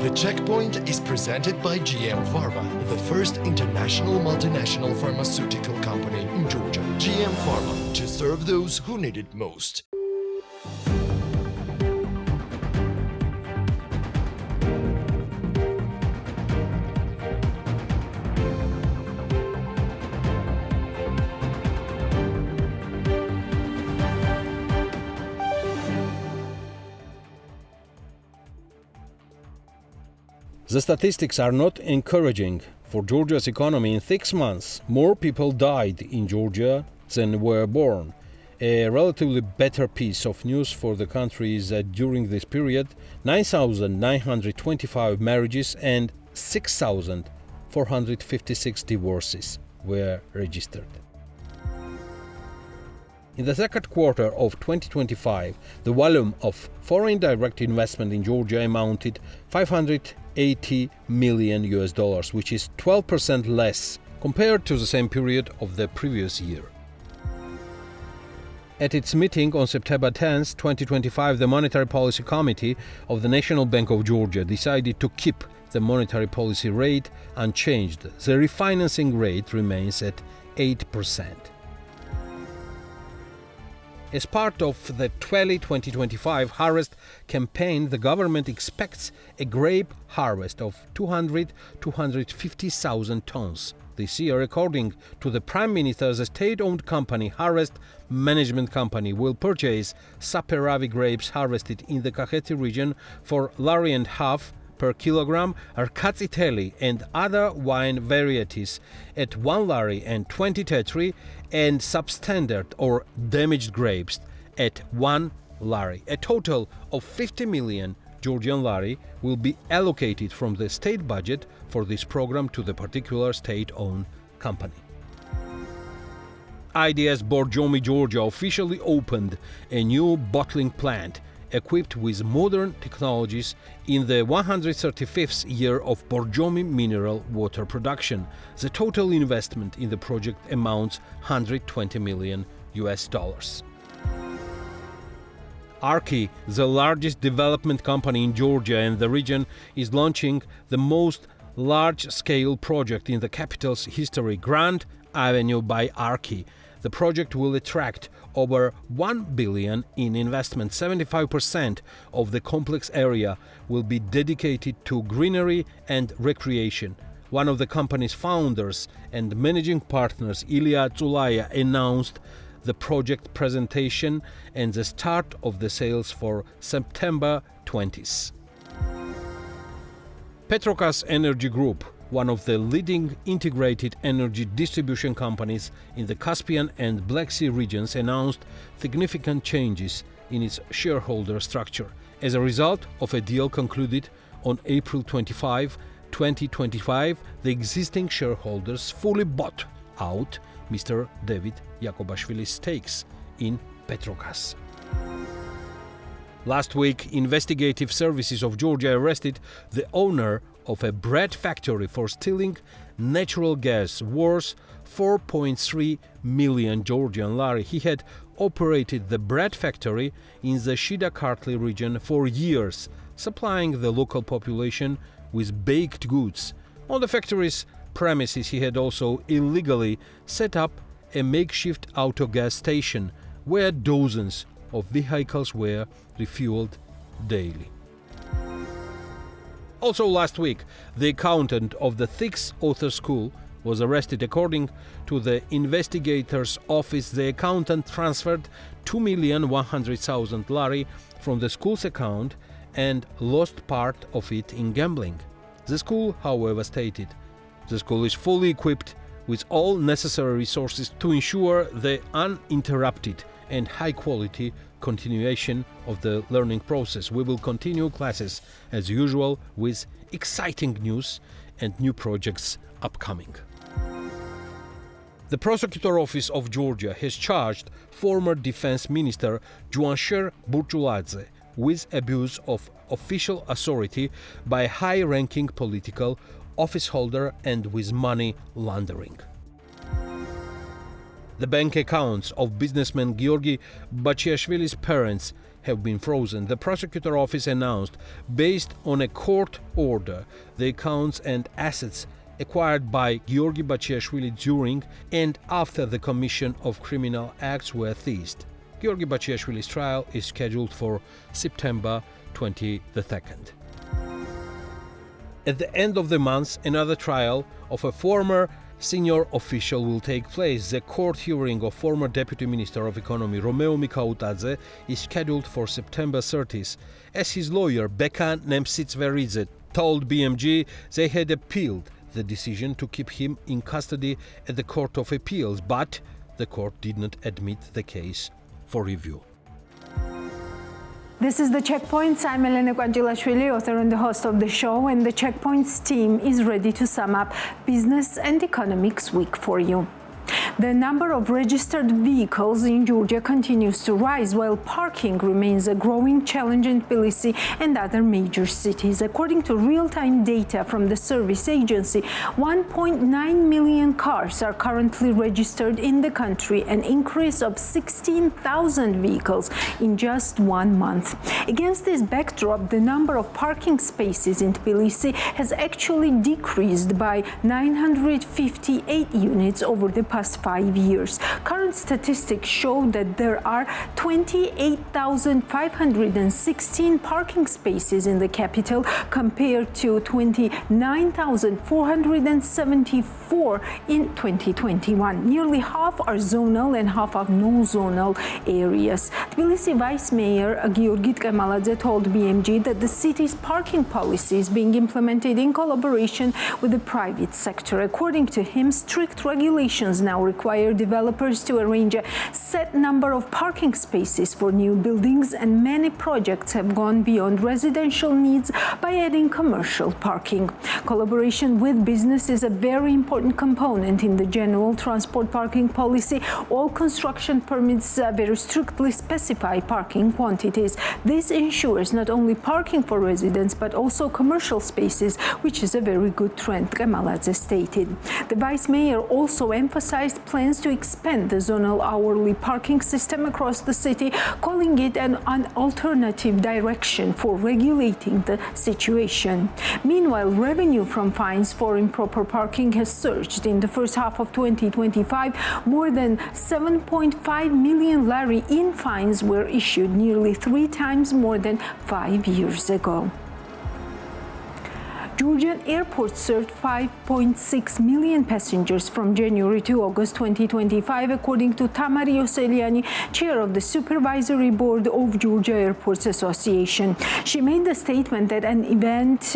The checkpoint is presented by GM Pharma, the first international multinational pharmaceutical company in Georgia. GM Pharma, to serve those who need it most. The statistics are not encouraging for Georgia's economy. In 6 months, more people died in Georgia than were born. A relatively better piece of news for the country is that during this period, 9,925 marriages and 6,456 divorces were registered. In the second quarter of 2025, the volume of foreign direct investment in Georgia amounted $580 million, which is 12% less compared to the same period of the previous year. At its meeting on September 10, 2025, the Monetary Policy Committee of the National Bank of Georgia decided to keep the monetary policy rate unchanged. The refinancing rate remains at 8%. As part of the 2025 harvest campaign, the government expects a grape harvest of 250,000 tons this year. According to the Prime Minister, the state-owned company Harvest Management Company will purchase Saperavi grapes harvested in the Kakheti region for $1.50 per kilogram, Archi and other wine varieties at $1.20 and substandard or damaged grapes at $1. A total of 50 million Georgian lari will be allocated from the state budget for this program to the particular state-owned company. IDS Borjomi, Georgia officially opened a new bottling plant equipped with modern technologies in the 135th year of Borjomi mineral water production. The total investment in the project amounts $120 million. Archi, the largest development company in Georgia and the region, is launching the most large-scale project in the capital's history, Grand Avenue by Archi. The project will attract over $1 billion in investment. 75% of the complex area will be dedicated to greenery and recreation. One of the company's founders and managing partners, Ilya Zulaya, announced the project presentation and the start of the sales for September 20th. Petrogas Energy Group, one of the leading integrated energy distribution companies in the Caspian and Black Sea regions, announced significant changes in its shareholder structure. As a result of a deal concluded on April 25, 2025, the existing shareholders fully bought out Mr. David Yakobashvili's stakes in Petrogas. Last week, investigative services of Georgia arrested the owner of a bread factory for stealing natural gas worth 4.3 million Georgian lari. He had operated the bread factory in the Shida-Kartli region for years, supplying the local population with baked goods. On the factory's premises, he had also illegally set up a makeshift auto gas station where dozens of vehicles were refueled daily. Also last week, the accountant of the Sixth Author School was arrested. According to the investigator's office, the accountant transferred 2,100,000 lari from the school's account and lost part of it in gambling. The school, however, stated the school is fully equipped with all necessary resources to ensure the uninterrupted and high-quality continuation of the learning process. We will continue classes as usual with exciting news and new projects upcoming. The Prosecutor Office of Georgia has charged former Defense Minister Defense Burchuladze with abuse of official authority by a high-ranking political officeholder and with money laundering. The bank accounts of businessman Georgi Bachiashvili's parents have been frozen. The prosecutor office announced, based on a court order, the accounts and assets acquired by Giorgi Bachiashvili during and after the commission of criminal acts were seized. Giorgi Bachiashvili's trial is scheduled for September 22nd. At the end of the month, another trial of a former senior official will take place. The court hearing of former Deputy Minister of Economy Romeo Mikhautadze is scheduled for September 30th. As his lawyer Beka Nemtsitsveridze told BMG, they had appealed the decision to keep him in custody at the Court of Appeals, but the court did not admit the case for review. This is The Checkpoints. I'm Elena Kwadjilashvili, author and the host of the show, and the Checkpoints team is ready to sum up Business and Economics Week for you. The number of registered vehicles in Georgia continues to rise, while parking remains a growing challenge in Tbilisi and other major cities. According to real-time data from the service agency, 1.9 million cars are currently registered in the country, an increase of 16,000 vehicles in just 1 month. Against this backdrop, the number of parking spaces in Tbilisi has actually decreased by 958 units over the past 5 years. Current statistics show that there are 28,516 parking spaces in the capital compared to 29,474 in 2021. Nearly half are zonal and half are non-zonal areas. Tbilisi Vice Mayor Giorgi Tbilisi told BMG that the city's parking policy is being implemented in collaboration with the private sector. According to him, strict regulations now require developers to arrange a set number of parking spaces for new buildings, and many projects have gone beyond residential needs by adding commercial parking. Collaboration with business is a very important component in the general transport parking policy. All construction permits very strictly specify parking quantities. This ensures not only parking for residents but also commercial spaces, which is a very good trend, Tbilisi stated. The Vice Mayor also emphasized plans to expand the zonal hourly parking system across the city, calling it an alternative direction for regulating the situation. Meanwhile, revenue from fines for improper parking has surged. In the first half of 2025, more than 7.5 million lari in fines were issued, nearly 3 times more than 5 years ago. Georgian airports served 5.6 million passengers from January to August 2025, according to Tamari Yoseliani, chair of the Supervisory Board of Georgia Airports Association. She made the statement that an event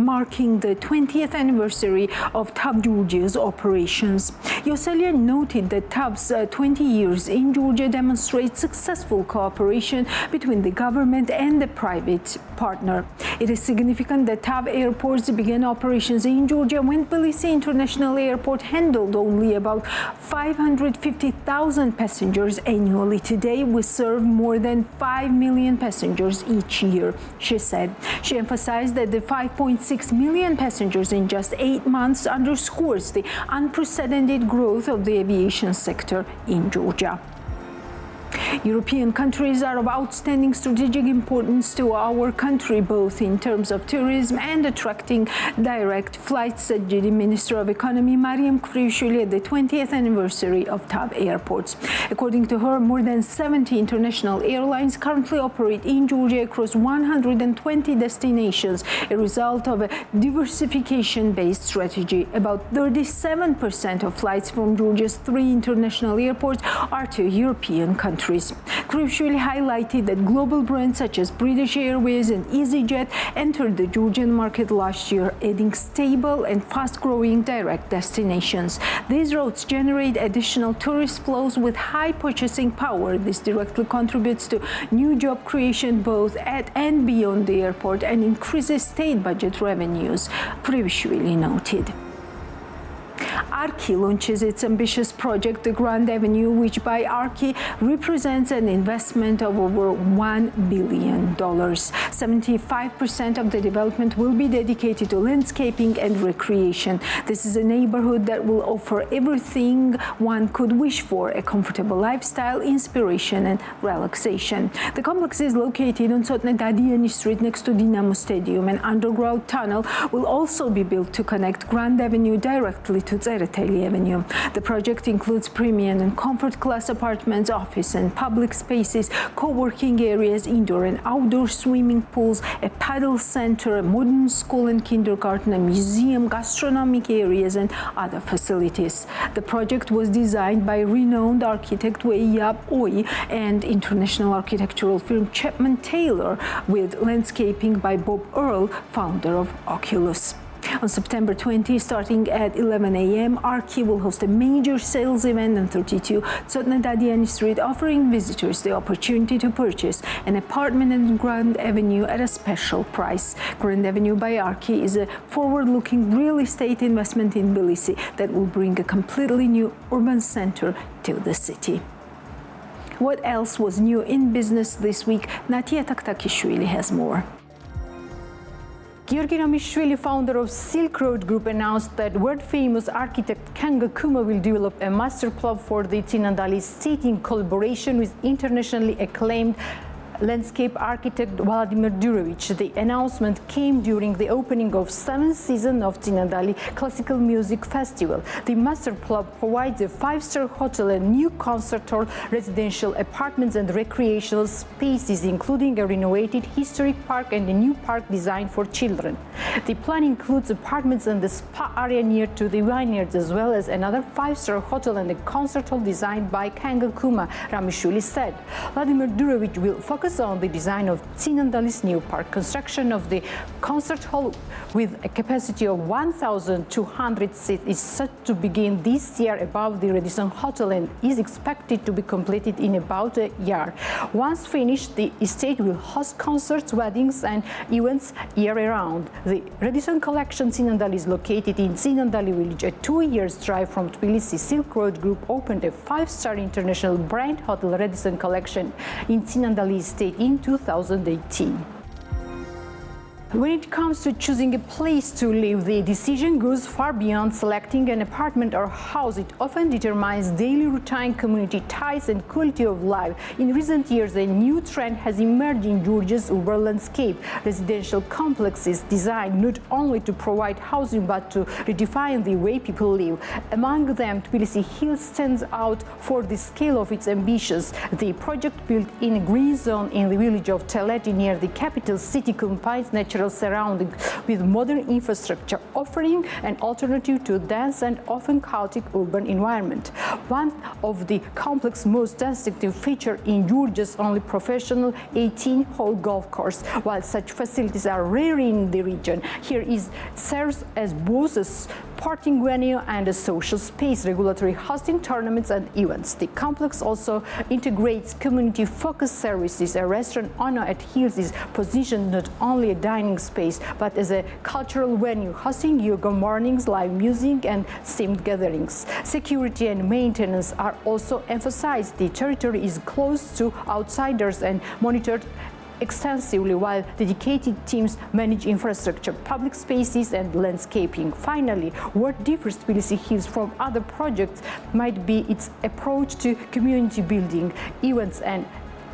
marking the 20th anniversary of TAV Georgia's operations. Yoselian noted that TAV's 20 years in Georgia demonstrates successful cooperation between the government and the private partner. It is significant that TAV airports began operations in Georgia when Tbilisi International Airport handled only about 550,000 passengers annually. Today, we serve more than 5 million passengers each year, she said. She emphasized that the 5.6 million passengers in just 8 months underscores the unprecedented growth of the aviation sector in Georgia. European countries are of outstanding strategic importance to our country, both in terms of tourism and attracting direct flights, said GD Minister of Economy Mariam Krivishvili at the 20th anniversary of TAV airports. According to her, more than 70 international airlines currently operate in Georgia across 120 destinations, a result of a diversification-based strategy. About 37% of flights from Georgia's 3 international airports are to European countries. Krivishvili highlighted that global brands such as British Airways and EasyJet entered the Georgian market last year, adding stable and fast-growing direct destinations. These routes generate additional tourist flows with high purchasing power. This directly contributes to new job creation both at and beyond the airport and increases state budget revenues, Krivishvili noted. Archi launches its ambitious project, the Grand Avenue, which by Archi represents an investment of over $1 billion. 75% of the development will be dedicated to landscaping and recreation. This is a neighborhood that will offer everything one could wish for: a comfortable lifestyle, inspiration and relaxation. The complex is located on Sotne Dadiani Street next to Dinamo Stadium. An underground tunnel will also be built to connect Grand Avenue directly to Tsereteli Avenue. The project includes premium and comfort class apartments, office and public spaces, co-working areas, indoor and outdoor swimming pools, a paddle center, a modern school and kindergarten, a museum, gastronomic areas and other facilities. The project was designed by renowned architect Wei Yap Oi and international architectural firm Chapman Taylor, with landscaping by Bob Earl, founder of Oculus. On September 20, starting at 11 a.m., Archi will host a major sales event on 32 Sotne Dadiani Street, offering visitors the opportunity to purchase an apartment in Grand Avenue at a special price. Grand Avenue by Archi is a forward-looking real estate investment in Tbilisi that will bring a completely new urban center to the city. What else was new in business this week? Natia Taktakishvili has more. Georgi Ramishvili, founder of Silk Road Group, announced that world-famous architect Kanga Kuma will develop a master plan for the Tsinandali state in collaboration with internationally acclaimed landscape architect Vladimir Durovich. The announcement came during the opening of 7th season of Tsinandali Classical Music Festival. The master plan provides a 5-star hotel, a new concert hall, residential apartments and recreational spaces, including a renovated historic park and a new park designed for children. The plan includes apartments and the spa area near to the vineyards, as well as another 5-star hotel and a concert hall designed by Kanga Kuma, Ramishvili said. Vladimir Durovich will focus on the design of Tsinandali's new park. Construction of the concert hall with a capacity of 1,200 seats is set to begin this year above the Radisson Hotel and is expected to be completed in about a year. Once finished, the estate will host concerts, weddings and events year-round. The Radisson Collection Tsinandali is located in Tsinandali village, a 2-year drive from Tbilisi. Silk Road Group opened a 5-star international brand hotel, Radisson Collection, in Tsinandali estate in 2018. When it comes to choosing a place to live, the decision goes far beyond selecting an apartment or house. It often determines daily routine, community ties and quality of life. In recent years, a new trend has emerged in Georgia's urban landscape. Residential complexes designed not only to provide housing but to redefine the way people live. Among them, Tbilisi Hills stands out for the scale of its ambitions. The project, built in a green zone in the village of Teleti near the capital city, combines natural surroundings with modern infrastructure, offering an alternative to dense and often chaotic urban environment. One of the complex's most distinctive features in Georgia's only professional 18-hole golf course. While such facilities are rare in the region, here serves as both a sporting venue and a social space, regularly hosting tournaments and events. The complex also integrates community-focused services. A restaurant owner at Hills is positioned not only a dining space, but as a cultural venue, hosting yoga mornings, live music and themed gatherings. Security and maintenance are also emphasized. The territory is closed to outsiders and monitored extensively, while dedicated teams manage infrastructure, public spaces and landscaping. Finally, what differs Tbilisi Hills from other projects might be its approach to community building. Events and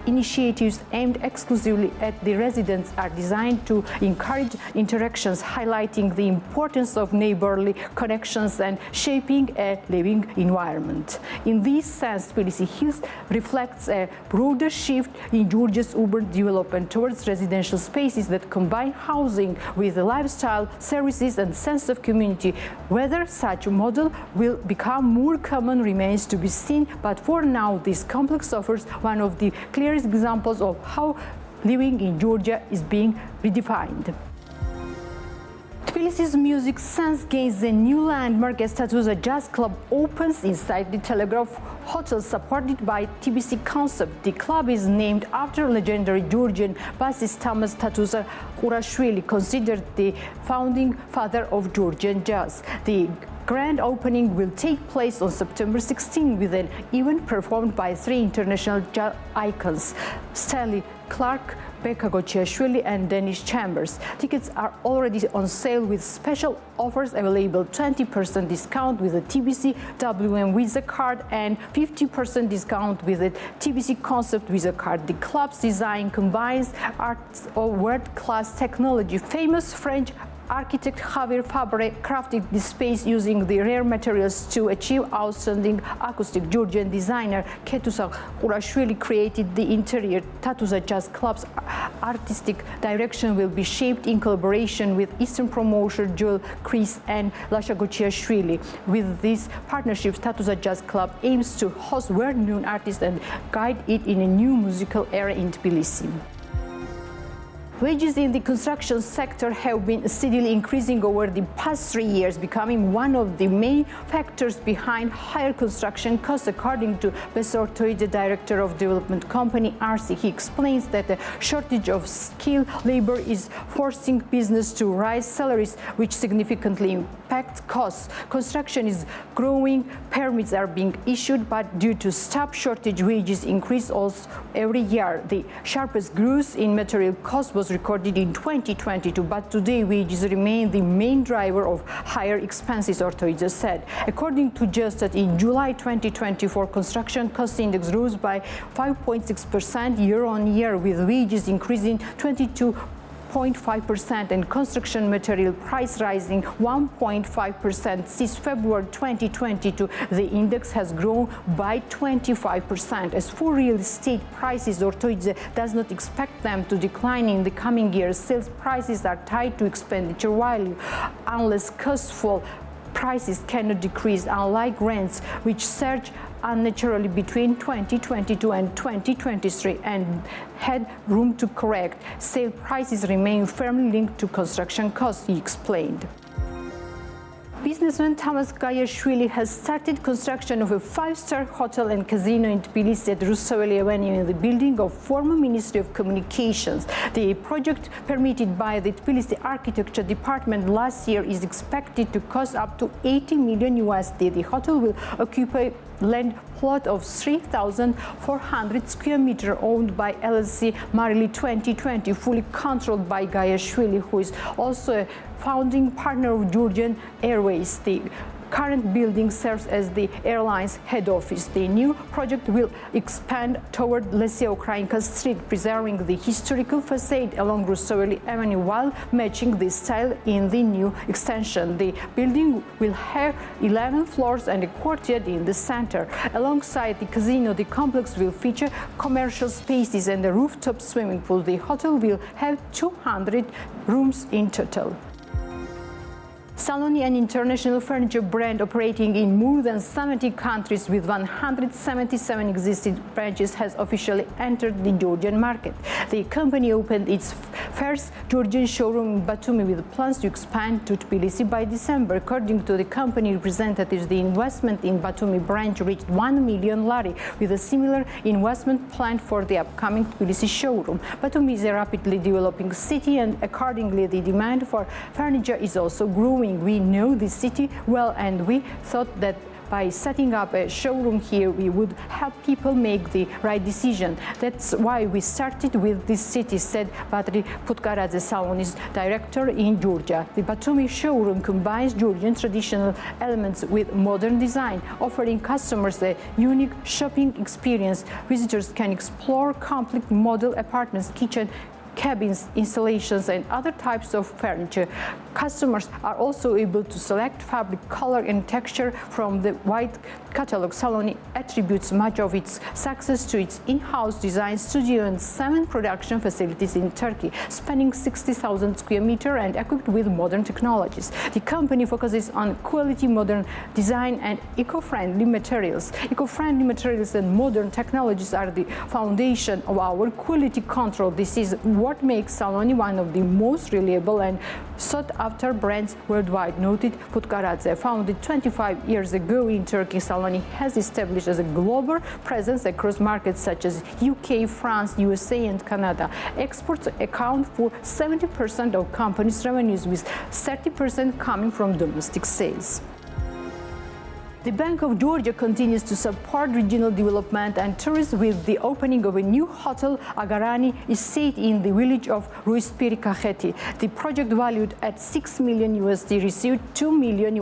initiatives aimed exclusively at the residents are designed to encourage interactions, highlighting the importance of neighborly connections and shaping a living environment. In this sense, Tbilisi Hills reflects a broader shift in Georgia's urban development towards residential spaces that combine housing with lifestyle, services and sense of community. Whether such a model will become more common remains to be seen, but for now, this complex offers one of the clearest examples of how living in Georgia is being redefined. Tbilisi's music sense gains a new landmark as Tatuza Jazz Club opens inside the Telegraph Hotel, supported by TBC Concept. The club is named after legendary Georgian bassist Thomas Tatuza Kurashvili, considered the founding father of Georgian jazz. The grand opening will take place on September 16 with an event performed by 3 international jazz icons, Stanley Clarke, Kobakhidze and Dennis Chambers. Tickets are already on sale with special offers available: 20% discount with a Tbilisi WM Visa card and 50% discount with a Tbilisi Concept Visa card. The club's design combines arts of world-class technology. Famous French architect Javier Fabre crafted the space using the rare materials to achieve outstanding acoustic. Georgian designer Ketusa Qurashvili created the interior. Tatuza Jazz Club's artistic direction will be shaped in collaboration with Eastern promoter Joel Chris and Lasha Gochiashvili. With these partnerships, Tatuza Jazz Club aims to host world-known artists and guide it in a new musical era in Tbilisi. Wages in the construction sector have been steadily increasing over the past 3 years, becoming one of the main factors behind higher construction costs, according to Besortoide, director of development company Archi. He explains that the shortage of skilled labor is forcing business to raise salaries, which significantly impacts costs. Construction is growing, permits are being issued, but due to staff shortage, wages increase also every year. The sharpest growth in material costs was recorded in 2022, but today wages remain the main driver of higher expenses, Ortoidze said. According to Justat, in July 2024, construction cost index rose by 5.6% year-on-year, with wages increasing 22.5% and construction material price rising 1.5%. Since February 2022, the index has grown by 25%. As for real estate prices, Ortoidze does not expect them to decline in the coming years. Sales prices are tied to expenditure value. Unless costs fall, prices cannot decrease, unlike rents, which surged unnaturally between 2022 and 2023 and had room to correct. Sale prices remain firmly linked to construction costs, he explained. Businessman Thomas Gayashvili has started construction of a 5-star hotel and casino in Tbilisi at Russaveli Avenue in the building of former Ministry of Communications. The project, permitted by the Tbilisi Architecture Department last year, is expected to cost up to $80 million USD. The hotel will occupy land plot of 3,400 square meters owned by LLC Marili 2020, fully controlled by Gayashvili, who is also a founding partner of Georgian Airways. The current building serves as the airline's head office. The new project will expand toward Lesia Ukrainka Street, preserving the historical facade along Russaveli Avenue while matching the style in the new extension. The building will have 11 floors and a courtyard in the center. Alongside the casino, the complex will feature commercial spaces and a rooftop swimming pool. The hotel will have 200 rooms in total. Saloni, an international furniture brand operating in more than 70 countries with 177 existing branches, has officially entered the Georgian market. The company opened its first Georgian showroom in Batumi with plans to expand to Tbilisi by December. According to the company representatives, the investment in Batumi branch reached $1 million lari, with a similar investment planned for the upcoming Tbilisi showroom. Batumi is a rapidly developing city, and accordingly, the demand for furniture is also growing. We know the city well, and we thought that by setting up a showroom here, we would help people make the right decision. That's why we started with this city, said Batri Putkaradze, Saloni's director in Georgia. The Batumi showroom combines Georgian traditional elements with modern design, offering customers a unique shopping experience. Visitors can explore complete model apartments, kitchen, cabins, installations, and other types of furniture. Customers are also able to select fabric, color, and texture from the wide catalog. Saloni attributes much of its success to its in-house design studio and 7 production facilities in Turkey, spanning 60,000 square meters and equipped with modern technologies. The company focuses on quality, modern design, and eco-friendly materials. Eco-friendly materials and modern technologies are the foundation of our quality control. This is what makes Saloni one of the most reliable and sought-after brands worldwide, noted Putkaradze. Founded 25 years ago in Turkey, Saloni has established as a global presence across markets such as UK, France, USA, and Canada. Exports account for 70% of company's revenues, with 30% coming from domestic sales. The Bank of Georgia continues to support regional development and tourism with the opening of a new hotel, Agarani Estate, in the village of Kobakhidze. The project, valued at $6 million, received $2 million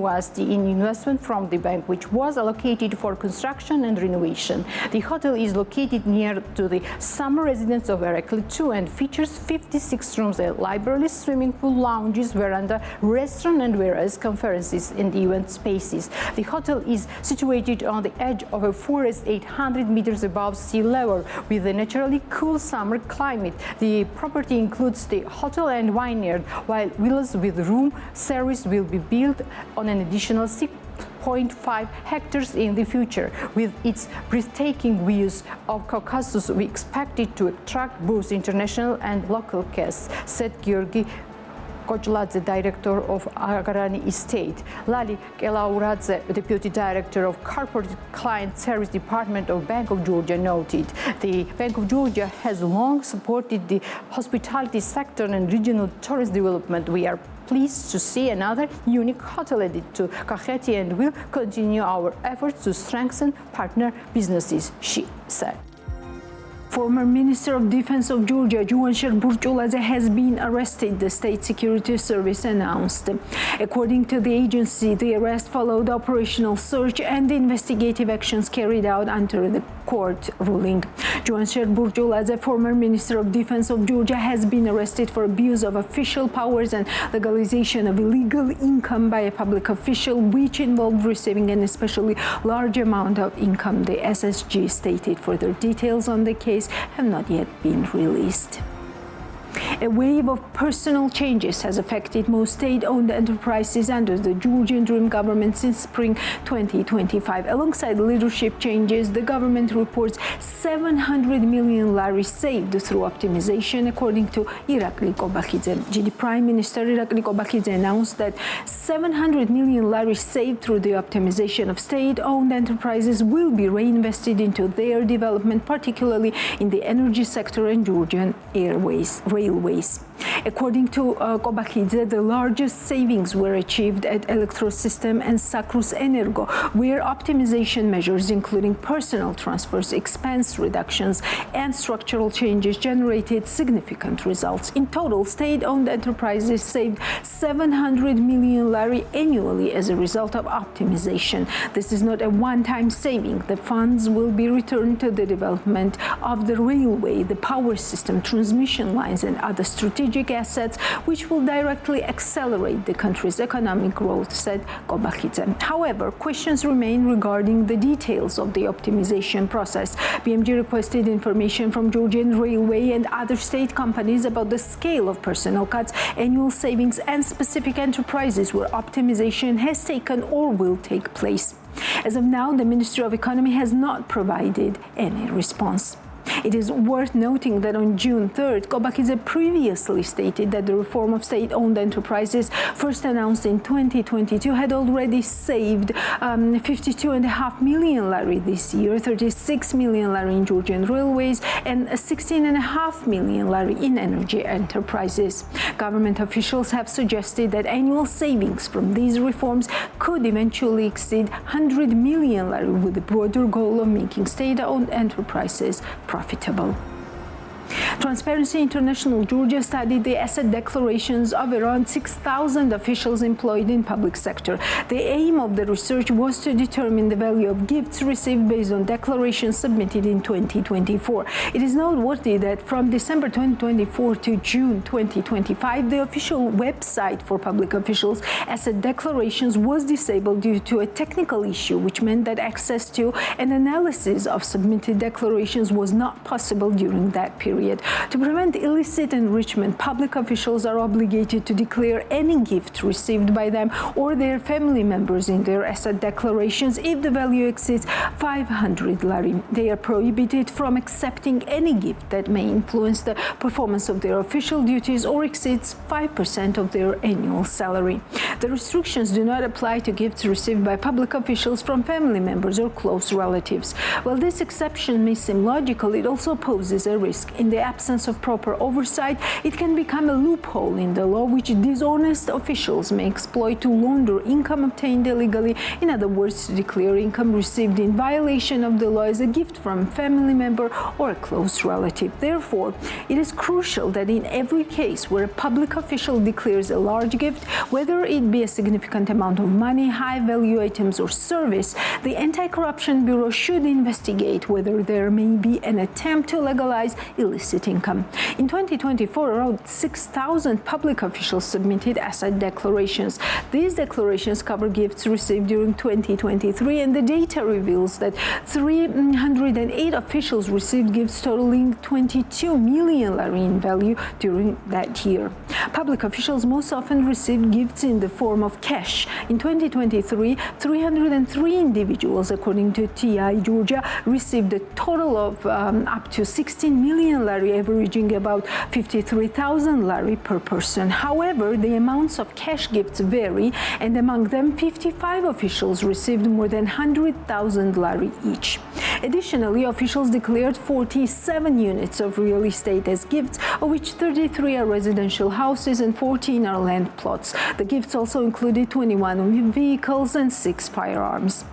in investment from the bank, which was allocated for construction and renovation. The hotel is located near to the summer residence of Archi 2 and features 56 rooms, a library, swimming pool, lounges, veranda, restaurant, and various conferences and event spaces. The hotel is situated on the edge of a forest 800 meters above sea level with a naturally cool summer climate. The property includes the hotel and vineyard, while villas with room service will be built on an additional 6.5 hectares in the future. With its breathtaking views of Caucasus, we expect it to attract both international and local guests, said Kobakhidze, director of Agarani Estate. Lali Kelauradze, deputy director of Corporate Client Service Department of Bank of Georgia, noted the Bank of Georgia has long supported the hospitality sector and regional tourist development. We are pleased to see another unique hotel added to Kobakhidze and will continue our efforts to strengthen partner businesses, she said. Former Minister of Defense of Georgia, Defense Burchuladze, has been arrested, the State Security Service announced. According to the agency, the arrest followed operational search and investigative actions carried out under the court ruling. Defense Burchuladze, former Minister of Defense of Georgia, has been arrested for abuse of official powers and legalization of illegal income by a public official, which involved receiving an especially large amount of income, the SSG stated. Further details on the case have not yet been released. A wave of personal changes has affected most state-owned enterprises under the Georgian Dream government since spring 2025. Alongside leadership changes, the government reports 700 million lari saved through optimization, according to Irakli Kobakhidze. GD Prime Minister Irakli Kobakhidze announced that 700 million lari saved through the optimization of state-owned enterprises will be reinvested into their development, particularly in the energy sector and Georgian railways. According to Kobakhidze, the largest savings were achieved at Electrosystem and Sakrus Energo, where optimization measures, including personnel transfers, expense reductions, and structural changes, generated significant results. In total, state-owned enterprises saved 700 million lari annually as a result of optimization. This is not a one-time saving. The funds will be returned to the development of the railway, the power system, transmission lines, and other strategic assets, which will directly accelerate the country's economic growth, said Kobakhidze. However, questions remain regarding the details of the optimization process. BMG requested information from Georgian Railway and other state companies about the scale of personnel cuts, annual savings, and specific enterprises where optimization has taken or will take place. As of now, the Ministry of Economy has not provided any response. It is worth noting that on June 3rd, Kobakhidze previously stated that the reform of state-owned enterprises, first announced in 2022, had already saved 52.5 million lari this year, 36 million lari in Georgian railways, and 16.5 million lari in energy enterprises. Government officials have suggested that annual savings from these reforms could eventually exceed 100 million lari, with the broader goal of making state-owned enterprises profitable. Transparency International Georgia studied the asset declarations of around 6,000 officials employed in public sector. The aim of the research was to determine the value of gifts received based on declarations submitted in 2024. It is noteworthy that from December 2024 to June 2025, the official website for public officials' asset declarations was disabled due to a technical issue, which meant that access to an analysis of submitted declarations was not possible during that period. To prevent illicit enrichment, public officials are obligated to declare any gift received by them or their family members in their asset declarations if the value exceeds 500 lari. They are prohibited from accepting any gift that may influence the performance of their official duties or exceeds 5% of their annual salary. The restrictions do not apply to gifts received by public officials from family members or close relatives. While this exception may seem logical, it also poses a risk. In the absence of proper oversight, it can become a loophole in the law which dishonest officials may exploit to launder income obtained illegally. In other words, to declare income received in violation of the law as a gift from a family member or a close relative. Therefore, it is crucial that in every case where a public official declares a large gift, whether it be a significant amount of money, high-value items, or service, the Anti-Corruption Bureau should investigate whether there may be an attempt to legalize illicit income. In 2024, around 6,000 public officials submitted asset declarations. These declarations cover gifts received during 2023, and the data reveals that 308 officials received gifts totaling 22 million lari in value during that year. Public officials most often received gifts in the form of cash. In 2023, 303 individuals, according to TI Georgia, received a total of up to 16 million lari, averaging about 53,000 lari per person. However, the amounts of cash gifts vary, and among them, 55 officials received more than 100,000 lari each. Additionally, officials declared 47 units of real estate as gifts, of which 33 are residential houses and 14 are land plots. The gifts also included 21 vehicles and 6 firearms.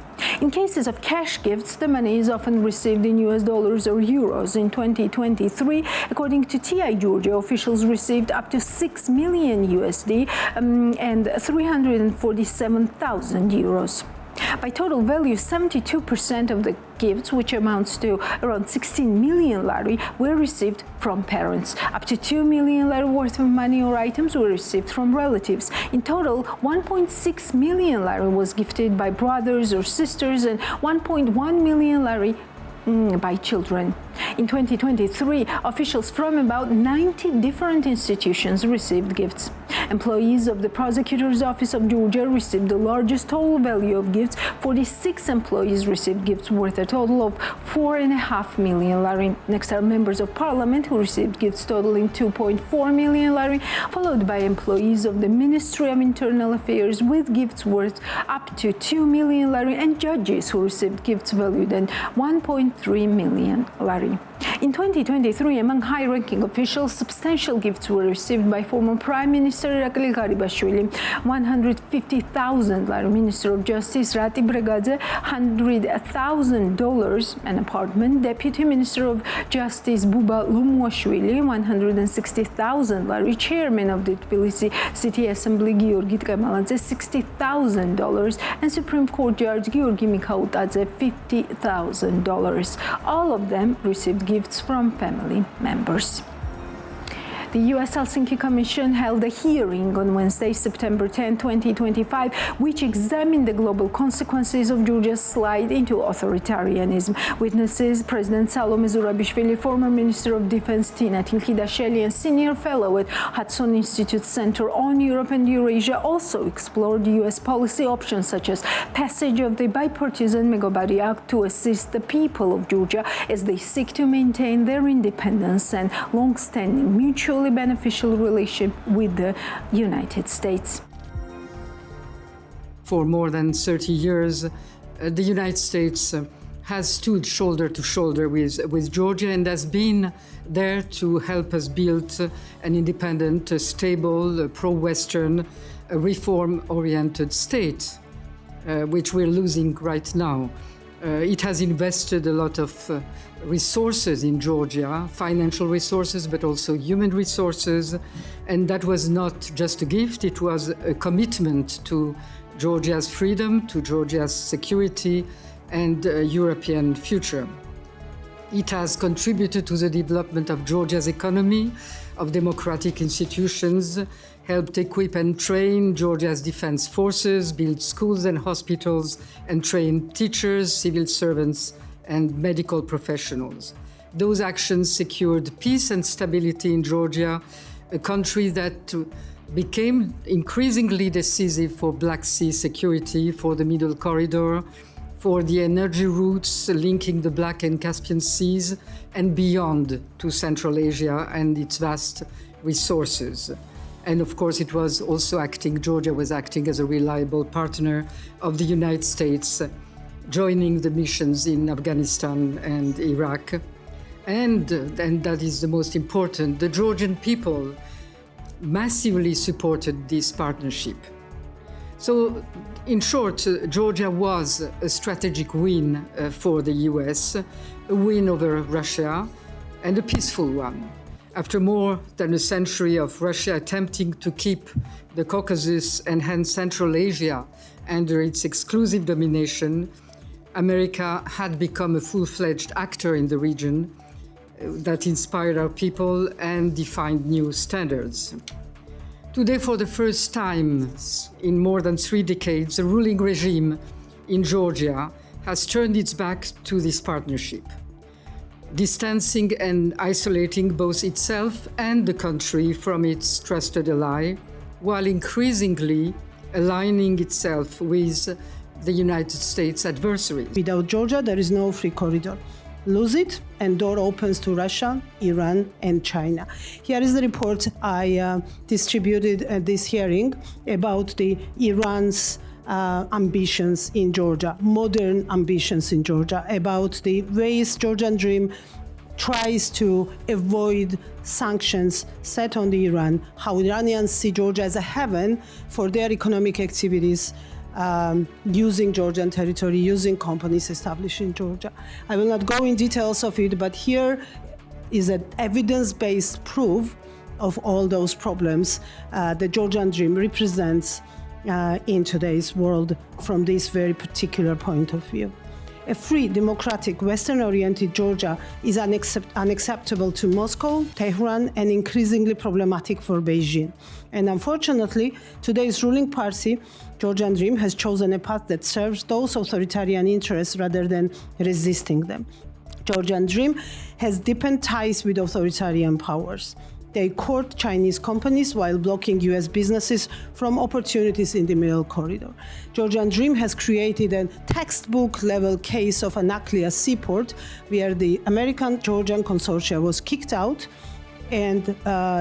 In cases of cash gifts, the money is often received in US dollars or euros. In 2023, according to TI Georgia, officials received up to 6 million USD and 347,000 euros. By total value, 72% of the gifts, which amounts to around 16 million lari, were received from parents. Up to 2 million lari worth of money or items were received from relatives. In total, 1.6 million lari was gifted by brothers or sisters and 1.1 million lari by children. In 2023, officials from about 90 different institutions received gifts. Employees of the Prosecutor's Office of Georgia received the largest total value of gifts. 46 employees received gifts worth a total of 4.5 million lari. Next are members of parliament who received gifts totaling 2.4 million lari, followed by employees of the Ministry of Internal Affairs with gifts worth up to 2 million lari, and judges who received gifts valued at 1.3 million lari. In 2023, among high-ranking officials, substantial gifts were received by former Prime Minister Irakli Garibashvili, 150,000 lari, Minister of Justice Rati Bregadze, $100,000 an apartment, Deputy Minister of Justice Buba Lumuashvili, 160,000 lari, Chairman of the Tbilisi City Assembly Giorgi Tkemaladze, $60,000, and Supreme Court Judge Giorgi Mikhautadze, $50,000. All of them received gifts from family members. The U.S. Helsinki Commission held a hearing on Wednesday, September 10, 2025, which examined the global consequences of Georgia's slide into authoritarianism. Witnesses President Salome Zurabishvili, former Minister of Defense Tina Tilkhidashvili, and Senior Fellow at Hudson Institute Center on Europe and Eurasia also explored U.S. policy options such as passage of the bipartisan Megabari Act to assist the people of Georgia as they seek to maintain their independence and long-standing mutually beneficial relationship with the United States. For more than 30 years, the United States has stood shoulder to shoulder with Georgia and has been there to help us build an independent, stable, pro-Western, reform-oriented state, which we're losing right now. It has invested a lot of resources in Georgia, financial resources, but also human resources. And that was not just a gift, it was a commitment to Georgia's freedom, to Georgia's security and European future. It has contributed to the development of Georgia's economy, of democratic institutions, helped equip and train Georgia's defense forces, build schools and hospitals, and train teachers, civil servants, and medical professionals. Those actions secured peace and stability in Georgia, a country that became increasingly decisive for Black Sea security, for the Middle Corridor, for the energy routes linking the Black and Caspian Seas and beyond to Central Asia and its vast resources. And of course, Georgia was acting as a reliable partner of the United States, joining the missions in Afghanistan and Iraq. And that is the most important, the Georgian people massively supported this partnership. So, in short, Georgia was a strategic win for the US, a win over Russia, and a peaceful one. After more than a century of Russia attempting to keep the Caucasus and hence Central Asia under its exclusive domination, America had become a full-fledged actor in the region that inspired our people and defined new standards. Today, for the first time in more than 3 decades, the ruling regime in Georgia has turned its back to this partnership, distancing and isolating both itself and the country from its trusted ally, while increasingly aligning itself with the United States adversaries. Without Georgia, there is no free corridor. Lose it, and door opens to Russia, Iran, and China. Here is the report I distributed at this hearing about the Iran's ambitions in Georgia, modern ambitions in Georgia, about the ways Georgian Dream tries to avoid sanctions set on the Iran, how Iranians see Georgia as a heaven for their economic activities, using Georgian territory, using companies established in Georgia. I will not go in details of it, but here is an evidence-based proof of all those problems the Georgian Dream represents in today's world from this very particular point of view. A free, democratic, Western-oriented Georgia is unacceptable to Moscow, Tehran, and increasingly problematic for Beijing. And unfortunately, today's ruling party, Georgian Dream, has chosen a path that serves those authoritarian interests rather than resisting them. Georgian Dream has deepened ties with authoritarian powers. They court Chinese companies while blocking US businesses from opportunities in the Middle Corridor. Georgian Dream has created a textbook-level case of a nuclear seaport where the American-Georgian consortia was kicked out, and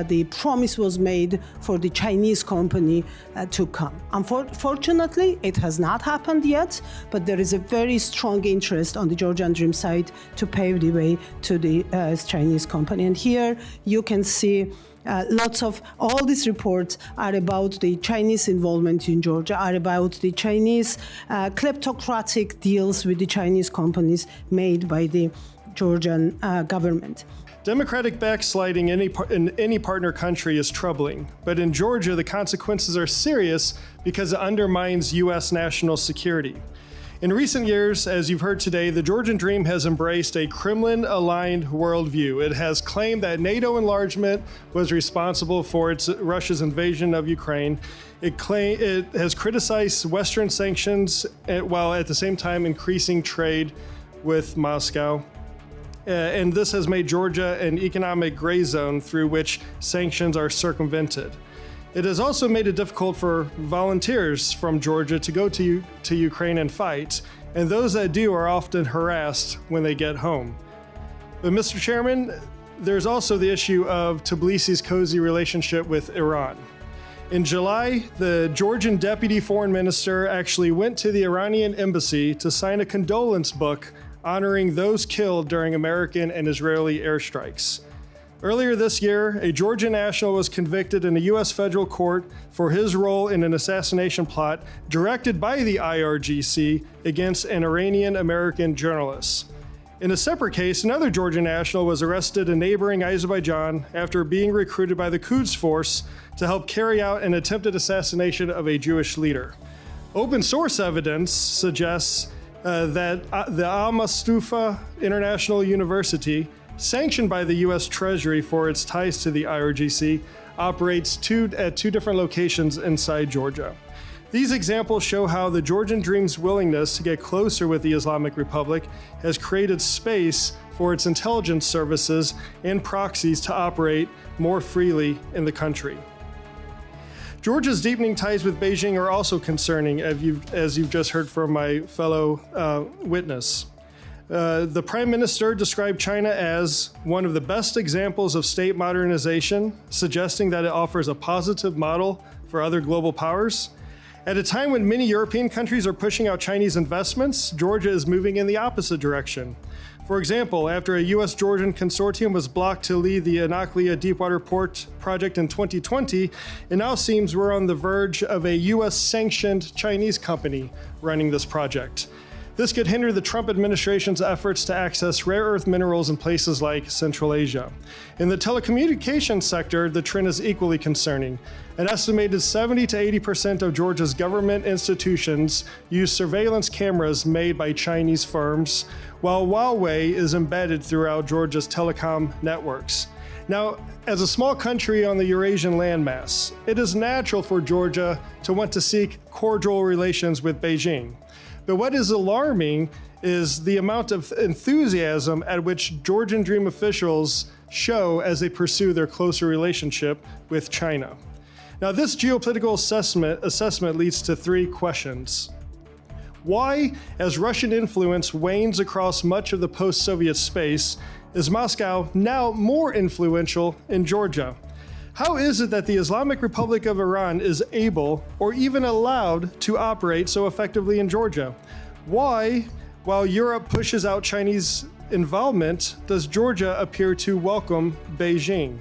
the promise was made for the Chinese company to come. Unfortunately, it has not happened yet, but there is a very strong interest on the Georgian Dream side to pave the way to the Chinese company. And here you can see lots of, all these reports are about the Chinese involvement in Georgia, are about the Chinese kleptocratic deals with the Chinese companies made by the Georgian government. Democratic backsliding in any partner country is troubling, but in Georgia, the consequences are serious because it undermines U.S. national security. In recent years, as you've heard today, the Georgian Dream has embraced a Kremlin-aligned worldview. It has claimed that NATO enlargement was responsible for Russia's invasion of Ukraine. It has criticized Western sanctions while at the same time increasing trade with Moscow. And this has made Georgia an economic gray zone through which sanctions are circumvented. It has also made it difficult for volunteers from Georgia to go to Ukraine and fight, and those that do are often harassed when they get home. But Mr. Chairman, there's also the issue of Tbilisi's cozy relationship with Iran. In July, the Georgian deputy foreign minister actually went to the Iranian embassy to sign a condolence book honoring those killed during American and Israeli airstrikes. Earlier this year, a Georgian national was convicted in a U.S. federal court for his role in an assassination plot directed by the IRGC against an Iranian-American journalist. In a separate case, another Georgian national was arrested in neighboring Azerbaijan after being recruited by the Quds Force to help carry out an attempted assassination of a Jewish leader. Open source evidence suggests that the Al-Mustafa International University, sanctioned by the U.S. Treasury for its ties to the IRGC, operates at two different locations inside Georgia. These examples show how the Georgian Dream's willingness to get closer with the Islamic Republic has created space for its intelligence services and proxies to operate more freely in the country. Georgia's deepening ties with Beijing are also concerning, as you've just heard from my fellow witness. The Prime Minister described China as one of the best examples of state modernization, suggesting that it offers a positive model for other global powers. At a time when many European countries are pushing out Chinese investments, Georgia is moving in the opposite direction. For example, after a U.S.-Georgian consortium was blocked to lead the Anaklia Deepwater Port project in 2020, it now seems we're on the verge of a U.S.-sanctioned Chinese company running this project. This could hinder the Trump administration's efforts to access rare earth minerals in places like Central Asia. In the telecommunications sector, the trend is equally concerning. An estimated 70 to 80% of Georgia's government institutions use surveillance cameras made by Chinese firms, while Huawei is embedded throughout Georgia's telecom networks. Now, as a small country on the Eurasian landmass, it is natural for Georgia to want to seek cordial relations with Beijing. But what is alarming is the amount of enthusiasm at which Georgian Dream officials show as they pursue their closer relationship with China. Now, this geopolitical assessment leads to three questions. Why, as Russian influence wanes across much of the post-Soviet space, is Moscow now more influential in Georgia? How is it that the Islamic Republic of Iran is able or even allowed to operate so effectively in Georgia? Why, while Europe pushes out Chinese involvement, does Georgia appear to welcome Beijing?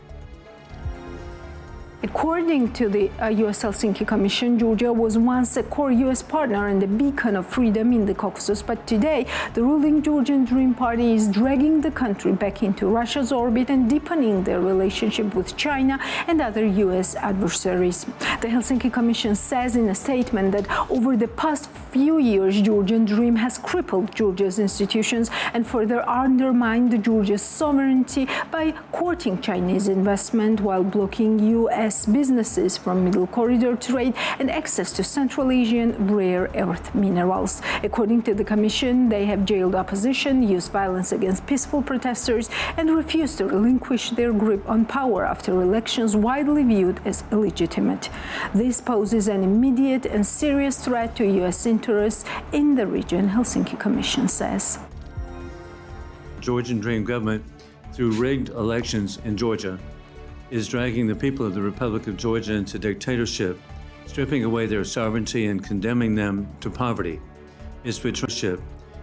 According to the U.S. Helsinki Commission, Georgia was once a core U.S. partner and a beacon of freedom in the Caucasus, but today the ruling Georgian Dream Party is dragging the country back into Russia's orbit and deepening their relationship with China and other U.S. adversaries. The Helsinki Commission says in a statement that over the past few years, Georgian Dream has crippled Georgia's institutions and further undermined Georgia's sovereignty by courting Chinese investment while blocking U.S. businesses from Middle Corridor trade and access to Central Asian rare earth minerals. According to the Commission, they have jailed opposition, used violence against peaceful protesters, and refused to relinquish their grip on power after elections widely viewed as illegitimate. This poses an immediate and serious threat to U.S. interests in the region, Helsinki Commission says. Georgian Dream government, through rigged elections in Georgia, is dragging the people of the Republic of Georgia into dictatorship, stripping away their sovereignty and condemning them to poverty. It's betrayal,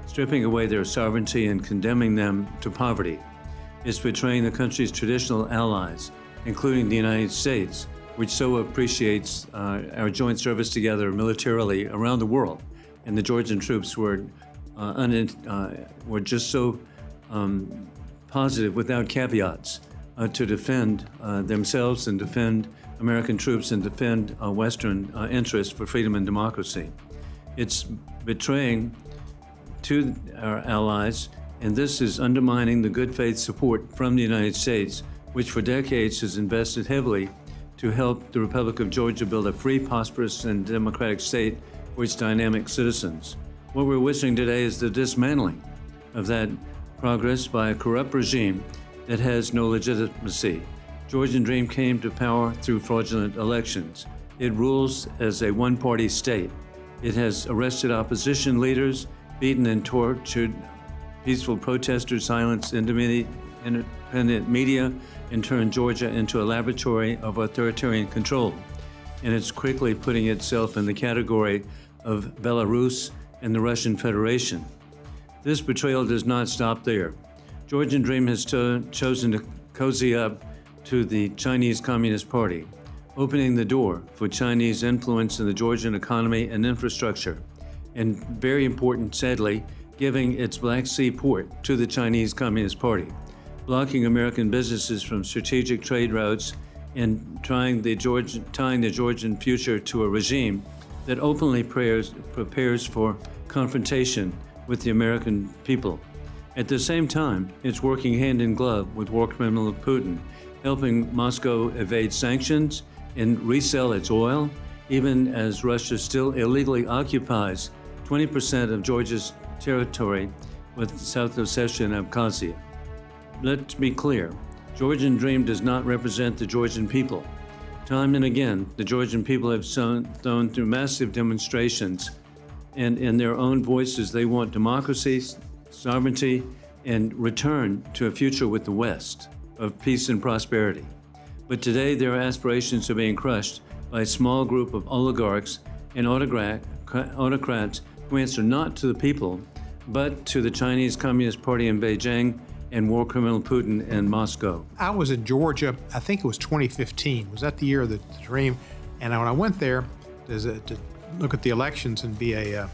stripping away their sovereignty and condemning them to poverty. It's betraying the country's traditional allies, including the United States, which so appreciates our joint service together militarily around the world. And the Georgian troops were just so positive without caveats to defend themselves and defend American troops and defend Western interests for freedom and democracy. It's betraying to our allies, and this is undermining the good faith support from the United States, which for decades has invested heavily to help the Republic of Georgia build a free, prosperous, and democratic state for its dynamic citizens. What we're witnessing today is the dismantling of that progress by a corrupt regime that has no legitimacy. Georgian Dream came to power through fraudulent elections. It rules as a one-party state. It has arrested opposition leaders, beaten and tortured peaceful protesters, silenced independent media, and turned Georgia into a laboratory of authoritarian control. And it's quickly putting itself in the category of Belarus and the Russian Federation. This betrayal does not stop there. Georgian Dream has chosen to cozy up to the Chinese Communist Party, opening the door for Chinese influence in the Georgian economy and infrastructure, and very important, sadly, giving its Black Sea port to the Chinese Communist Party, blocking American businesses from strategic trade routes and tying the Georgian future to a regime that openly prepares for confrontation with the American people. At the same time, it's working hand in glove with war criminal Putin, helping Moscow evade sanctions and resell its oil, even as Russia still illegally occupies 20% of Georgia's territory with South Ossetia and Abkhazia. Let's be clear, Georgian Dream does not represent the Georgian people. Time and again, the Georgian people have shown through massive demonstrations, and in their own voices, they want democracy, sovereignty, and return to a future with the West of peace and prosperity. But today, their aspirations are being crushed by a small group of oligarchs and autocrats who answer not to the people, but to the Chinese Communist Party in Beijing and war criminal Putin in Moscow. I was in Georgia, I think it was 2015. Was that the year of the dream? And when I went there to look at the elections and be a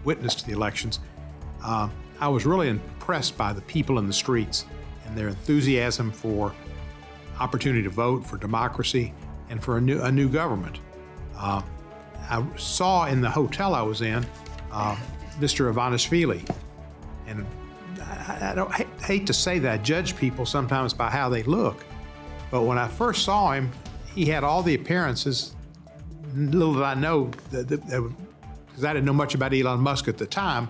witness to the elections, I was really impressed by the people in the streets and their enthusiasm for opportunity to vote, for democracy, and for a new government. I saw in the hotel I was in Mr. Ivanishvili, and I hate to say that, I judge people sometimes by how they look, but when I first saw him, he had all the appearances. Little did I know, because I didn't know much about Elon Musk at the time,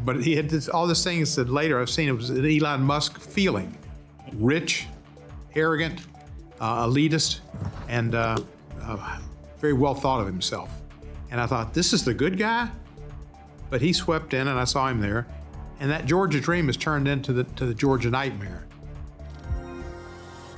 but he had all these things that later I've seen it was an Elon Musk feeling. Rich, arrogant, elitist, and very well thought of himself. And I thought, this is the good guy? But he swept in and I saw him there. And that Georgia dream has turned into the Georgia nightmare.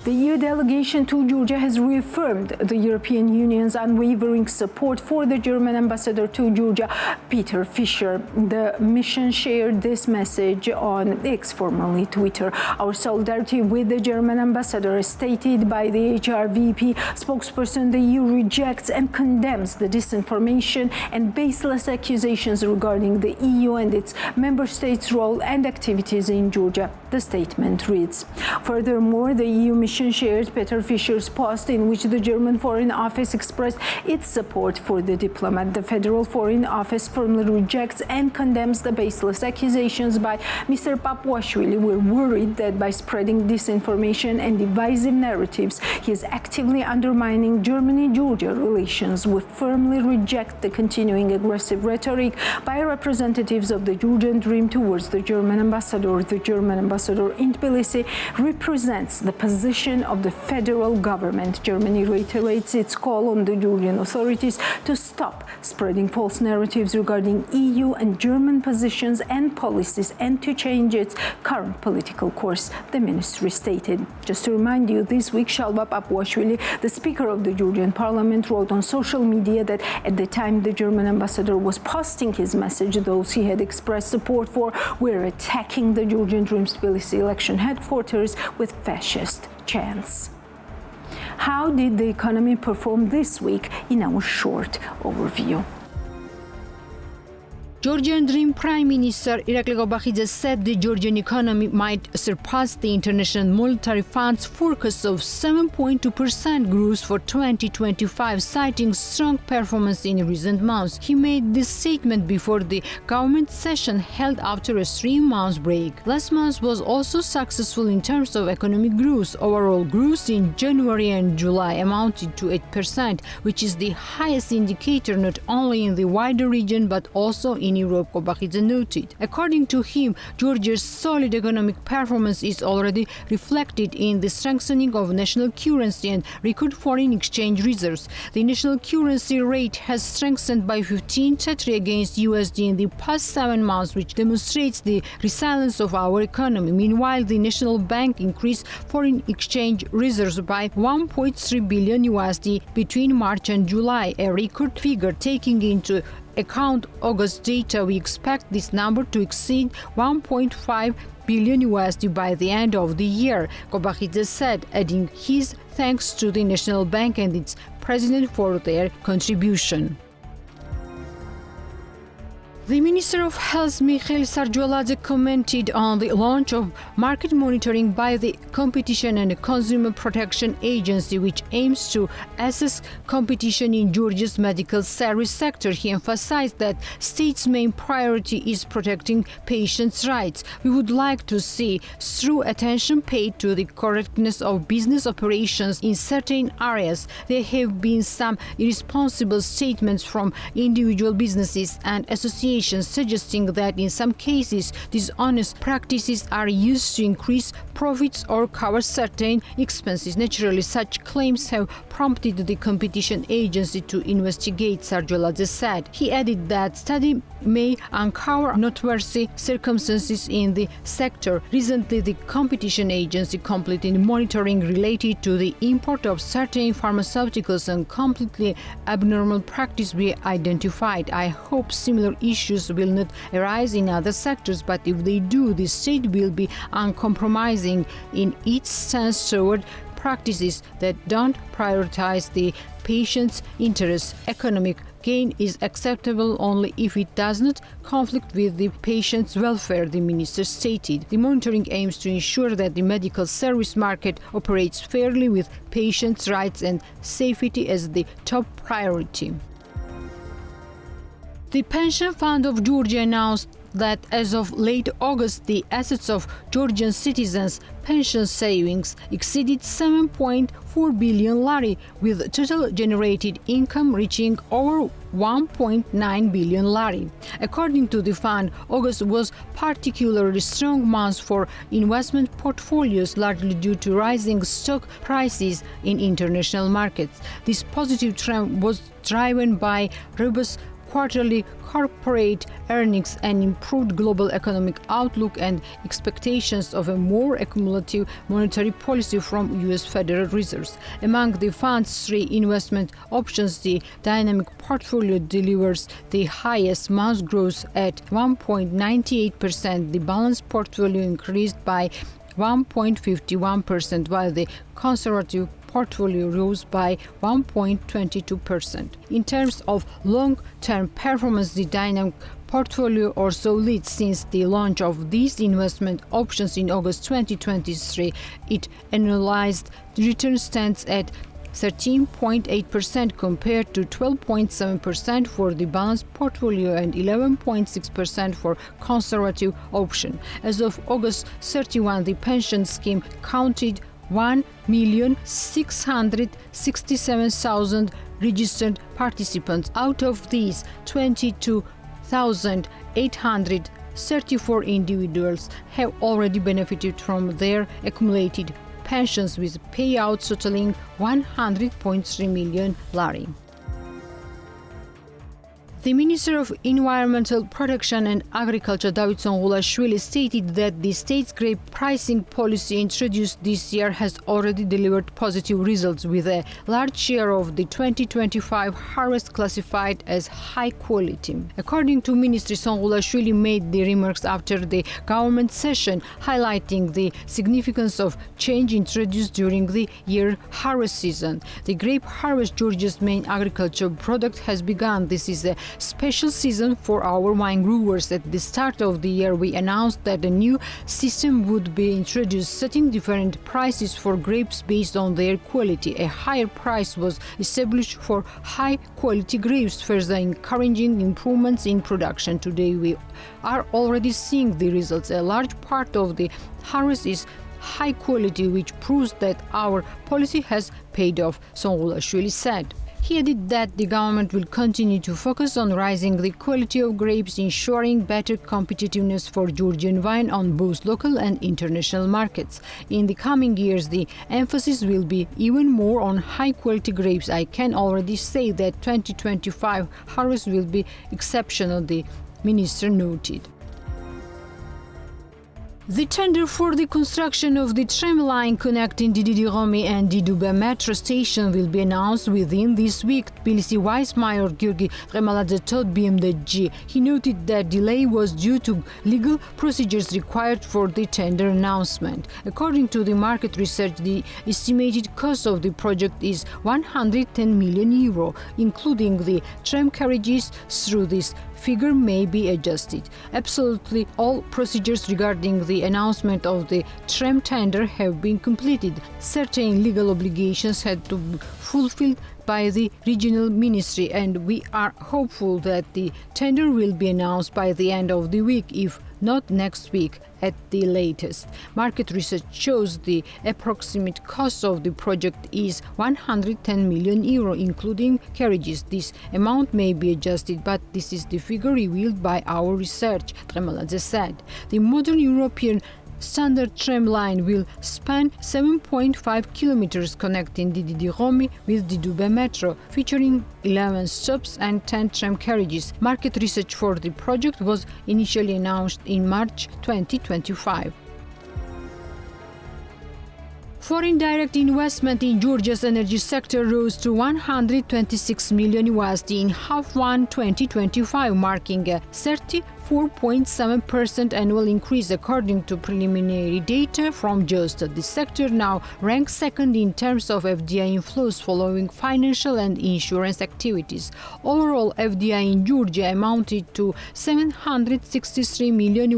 The EU delegation to Georgia has reaffirmed the European Union's unwavering support for the German ambassador to Georgia, Peter Fischer. The mission shared this message on X, formerly Twitter. Our solidarity with the German ambassador, as stated by the HRVP spokesperson, the EU rejects and condemns the disinformation and baseless accusations regarding the EU and its member states' role and activities in Georgia. The statement reads. Furthermore, the EU mission shared Peter Fischer's post in which the German Foreign Office expressed its support for the diplomat. The Federal Foreign Office firmly rejects and condemns the baseless accusations by Mr. Papuashvili. We're worried that by spreading disinformation and divisive narratives, he is actively undermining Germany-Georgia relations. We firmly reject the continuing aggressive rhetoric by representatives of the Georgian dream towards the German ambassador. The German ambassador in Tbilisi represents the position of the federal government. Germany reiterates its call on the Georgian authorities to stop spreading false narratives regarding EU and German positions and policies and to change its current political course, the ministry stated. Just to remind you, this week Shalva Papuashvili, the Speaker of the Georgian Parliament, wrote on social media that at the time the German ambassador was posting his message, those he had expressed support for were attacking the Georgian Dream's Tbilisi election headquarters with fascist chants. How did the economy perform this week in our short overview? Georgian Dream Prime Minister Irakli Kobakhidze said the Georgian economy might surpass the International Monetary Fund's forecast of 7.2% growth for 2025, citing strong performance in recent months. He made this statement before the government session held after a 3-month break. Last month was also successful in terms of economic growth. Overall growth in January and July amounted to 8%, which is the highest indicator not only in the wider region but also in Europe, Kobakhidze noted. According to him, Georgia's solid economic performance is already reflected in the strengthening of national currency and record foreign exchange reserves. The national currency rate has strengthened by 15 tetri against USD in the past 7 months, which demonstrates the resilience of our economy. Meanwhile, the National Bank increased foreign exchange reserves by 1.3 billion USD between March and July, a record figure taking into account August data. We expect this number to exceed 1.5 billion USD by the end of the year, Kobakhidze said, adding his thanks to the National Bank and its president for their contribution. The Minister of Health, Mikhail Burchuladze, commented on the launch of market monitoring by the Competition and Consumer Protection Agency, which aims to assess competition in Georgia's medical service sector. He emphasized that state's main priority is protecting patients' rights. We would like to see through attention paid to the correctness of business operations in certain areas. There have been some irresponsible statements from individual businesses and associations suggesting that in some cases dishonest practices are used to increase profits or cover certain expenses. Naturally, such claims have prompted the competition agency to investigate, Burchuladze said. He added that study may uncover noteworthy circumstances in the sector. Recently, the competition agency completed monitoring related to the import of certain pharmaceuticals and completely abnormal practice we identified. I hope similar issues issues will not arise in other sectors, but if they do, the state will be uncompromising in its stance toward practices that don't prioritize the patient's interests. Economic gain is acceptable only if it does not conflict with the patient's welfare, the minister stated. The monitoring aims to ensure that the medical service market operates fairly with patients' rights and safety as the top priority. The Pension Fund of Georgia announced that as of late August, the assets of Georgian citizens' pension savings exceeded 7.4 billion lari, with total generated income reaching over 1.9 billion lari. According to the fund, August was particularly strong month for investment portfolios, largely due to rising stock prices in international markets. This positive trend was driven by robust quarterly corporate earnings and improved global economic outlook and expectations of a more accommodative monetary policy from U.S. Federal Reserve. Among the fund's three investment options, the dynamic portfolio delivers the highest month growth at 1.98%. The balanced portfolio increased by 1.51%, while the conservative portfolio rose by 1.22%. In terms of long-term performance, the dynamic portfolio also leads since the launch of these investment options in August 2023. Its annualized return stands at 13.8% compared to 12.7% for the balanced portfolio and 11.6% for conservative option. As of August 31, the pension scheme counted 1,667,000 registered participants. Out of these, 22,834 individuals have already benefited from their accumulated pensions, with payouts totaling 100.3 million lari. The Minister of Environmental Protection and Agriculture, David Songhulashvili, stated that the state's grape pricing policy introduced this year has already delivered positive results, with a large share of the 2025 harvest classified as high quality. According to Minister, Songhulashvili made the remarks after the government session, highlighting the significance of change introduced during the year harvest season. The grape harvest, Georgia's main agricultural product, has begun. This is a special season for our wine growers. At the start of the year, we announced that a new system would be introduced, setting different prices for grapes based on their quality. A higher price was established for high-quality grapes, further encouraging improvements in production. Today, we are already seeing the results. A large part of the harvest is high quality, which proves that our policy has paid off, Songhulashvili said. He added that the government will continue to focus on raising the quality of grapes, ensuring better competitiveness for Georgian wine on both local and international markets. In the coming years, the emphasis will be even more on high-quality grapes. I can already say that 2025 harvest will be exceptional, the minister noted. The tender for the construction of the tram line connecting Didi-Romi and Didube metro station will be announced within this week, Tbilisi Vice Mayor Giorgi Tremaladze told BMDG. He noted that delay was due to legal procedures required for the tender announcement. According to the market research, the estimated cost of the project is €110 million, including the tram carriages. Through this figure may be adjusted. Absolutely all procedures regarding the announcement of the tram tender have been completed. Certain legal obligations had to be fulfilled by the regional ministry, and we are hopeful that the tender will be announced by the end of the week, if not next week at the latest. Market research shows the approximate cost of the project is €110 million, including carriages. This amount may be adjusted, but this is the figure revealed by our research, Tremaladze said. The modern European standard tram line will span 7.5 kilometers, connecting Didi-Romi with Didube metro, featuring 11 stops and 10 tram carriages. Market research for the project was initially announced in March 2025. Foreign direct investment in Georgia's energy sector rose to $126 million in H1 2025, marking a 34.7% annual increase according to preliminary data from JOST. The sector now ranks second in terms of FDI inflows following financial and insurance activities. Overall, FDI in Georgia amounted to $763 million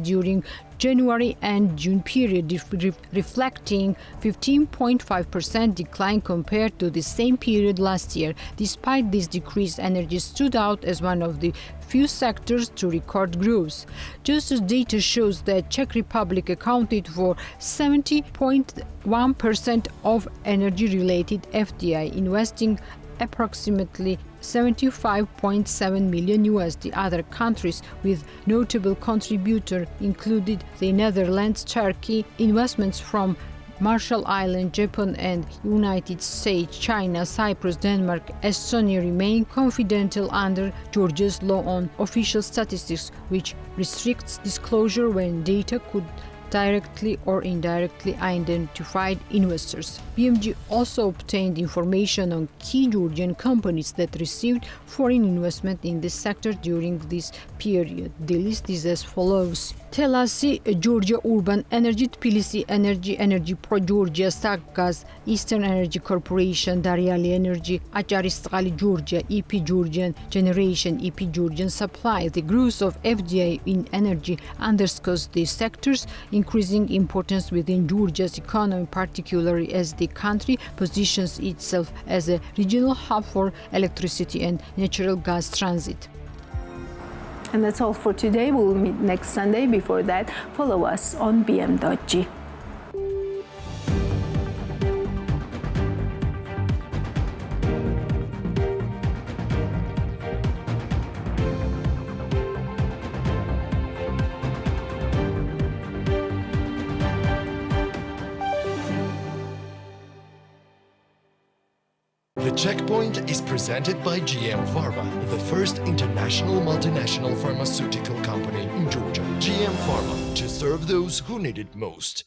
during January and June period, reflecting 15.5% decline compared to the same period last year. Despite this decrease, energy stood out as one of the few sectors to record growth. Justice data shows that Czech Republic accounted for 70.1% of energy-related FDI, investing approximately $75.7 million. Other countries with notable contributor included the Netherlands, Turkey, investments from Marshall Islands, Japan and United States, China, Cyprus, Denmark, Estonia remain confidential under Georgia's law on official statistics, which restricts disclosure when data could directly or indirectly identified investors. BMG also obtained information on key Georgian companies that received foreign investment in this sector during this period. The list is as follows: Tbilisi, Georgia Urban Energy, Tbilisi Energy Pro Georgia, Sakgaz, Eastern Energy Corporation, Daryali Energy, Acharistkali Georgia, EP Georgian Generation, EP Georgian Supply. The growth of FDI in energy underscores the sector's increasing importance within Georgia's economy, particularly as the country positions itself as a regional hub for electricity and natural gas transit. And that's all for today. We'll meet next Sunday. Before that, follow us on bm.g. The Checkpoint is presented by GM Pharma, the first international multinational pharmaceutical company in Georgia. GM Pharma, to serve those who need it most.